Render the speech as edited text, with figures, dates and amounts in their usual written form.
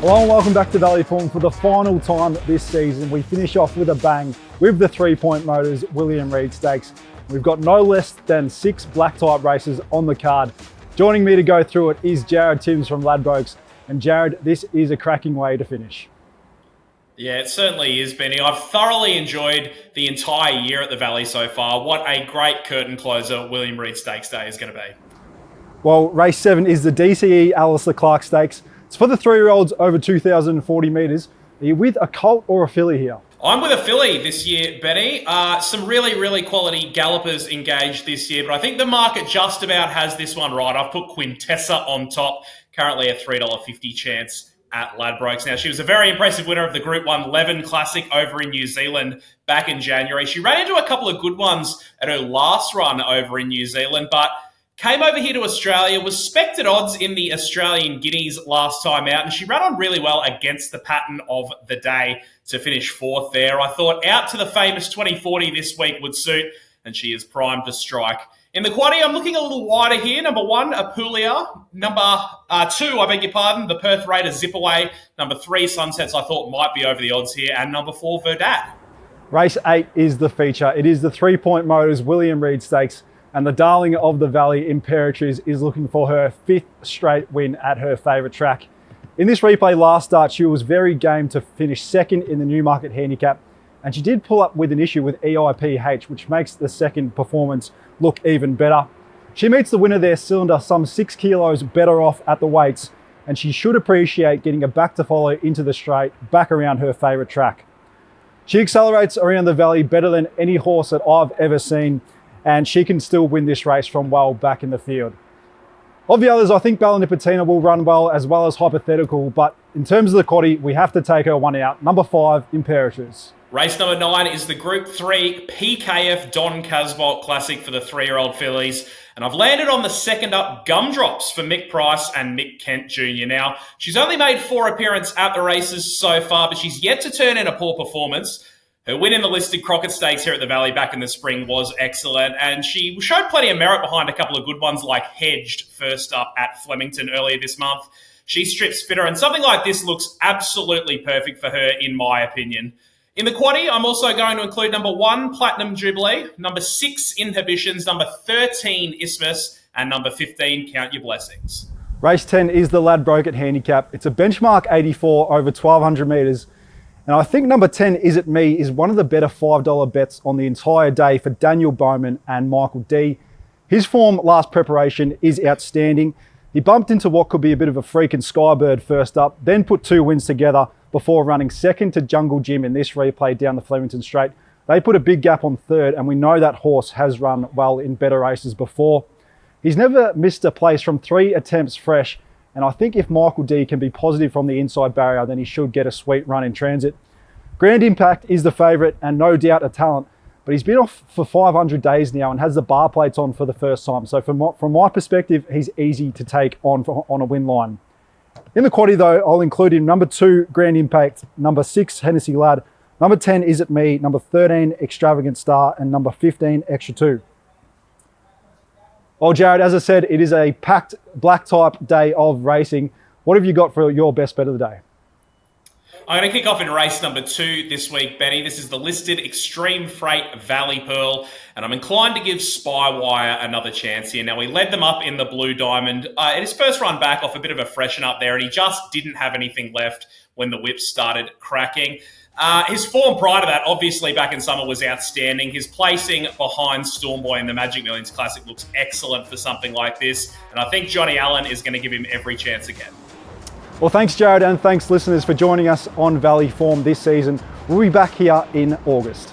Hello and welcome back to Valley Form for the final time this season. We finish off with a bang with the 3 Point Motors William Reid Stakes. We've got no less than 6 black type races on the card. Joining me to go through it is Jared Timms from Ladbrokes. And Jared, this is a cracking way to finish. Yeah, it certainly is, Benny. I've thoroughly enjoyed the entire year at the Valley so far. What a great curtain closer William Reid Stakes Day is going to be. Well, race 7 is the DCE Alistair Clark Stakes. It's for the 3-year-olds over 2,040 metres. Are you with a colt or a filly here? I'm with a filly this year, Benny. Some really quality gallopers engaged this year, but I think the market just about has this one right. I've put Quintessa on top, currently a $3.50 chance at Ladbrokes. Now, she was a very impressive winner of the Group 1 Leven Classic over in New Zealand back in January. She ran into a couple of good ones at her last run over in New Zealand, but came over here to Australia, was spec'd at odds in the Australian Guineas last time out, and she ran on really well against the pattern of the day to finish 4th there. I thought out to the famous 2040 this week would suit, and she is primed to strike. In the quaddie, I'm looking a little wider here. Number 1, Apulia. Number 2, the Perth Raider Zipaway. Number 3, Sunsets, I thought might be over the odds here. And number 4, Verdad. Race 8 is the feature. It is the 3 Point Motors William Reid Stakes. And the darling of the Valley, Imperatriz, is looking for her 5th straight win at her favourite track. In this replay last start, she was very game to finish 2nd in the Newmarket Handicap, and she did pull up with an issue with EIPH, which makes the second performance look even better. She meets the winner there, Cylinder, some 6 kilos better off at the weights, and she should appreciate getting a back to follow into the straight, back around her favourite track. She accelerates around the Valley better than any horse that I've ever seen, and she can still win this race from well back in the field. Of the others, I think Bella Nipotina will run well as Hypothetical, but in terms of the quaddie, we have to take her one out. Number 5, Imperatriz. Race number 9 is the Group 3 PKF Don Casbolt Classic for the 3-year-old fillies. And I've landed on the second up Gumdrops for Mick Price and Mick Kent Jr. Now, she's only made 4 appearances at the races so far, but she's yet to turn in a poor performance. Her win in the listed Crockett Stakes here at the Valley back in the spring was excellent, and she showed plenty of merit behind a couple of good ones like Hedged first up at Flemington earlier this month. She strips fitter, and something like this looks absolutely perfect for her, in my opinion. In the quaddie, I'm also going to include number 1, Platinum Jubilee, number 6, Inhibitions, number 13, Isthmus, and number 15, Count Your Blessings. Race 10 is the Ladbrokes Handicap. It's a benchmark 84 over 1,200 metres. And I think number 10, Is It Me, is one of the better $5 bets on the entire day for Daniel Bowman and Michael D. His form last preparation is outstanding. He bumped into what could be a bit of a freaking skybird first up, then put 2 wins together before running 2nd to Jungle Jim in this replay down the Flemington Straight. They put a big gap on 3rd, and we know that horse has run well in better races before. He's never missed a place from 3 attempts fresh, and I think if Michael D can be positive from the inside barrier, then he should get a sweet run in transit. Grand Impact is the favourite and no doubt a talent, but he's been off for 500 days now and has the bar plates on for the first time. So from my perspective, he's easy to take on a win line. In the quaddie though, I'll include him number 2, Grand Impact, number 6, Hennessy Lad, number 10, Is It Me, number 13, Extravagant Star, and number 15, Extra 2. Well, Jared, as I said, it is a packed black type day of racing. What have you got for your best bet of the day? I'm going to kick off in race number 2 this week, Benny. This is the listed Extreme Freight Valley Pearl, and I'm inclined to give Spywire another chance here. Now, we led them up in the Blue Diamond. In his first run back off a bit of a freshen up there, and he just didn't have anything left when the whip started cracking. His form prior to that, obviously back in summer, was outstanding. His placing behind Stormboy in the Magic Millions Classic looks excellent for something like this, and I think Johnny Allen is going to give him every chance again. Well, thanks, Jared, and thanks, listeners, for joining us on Valley Form this season. We'll be back here in August.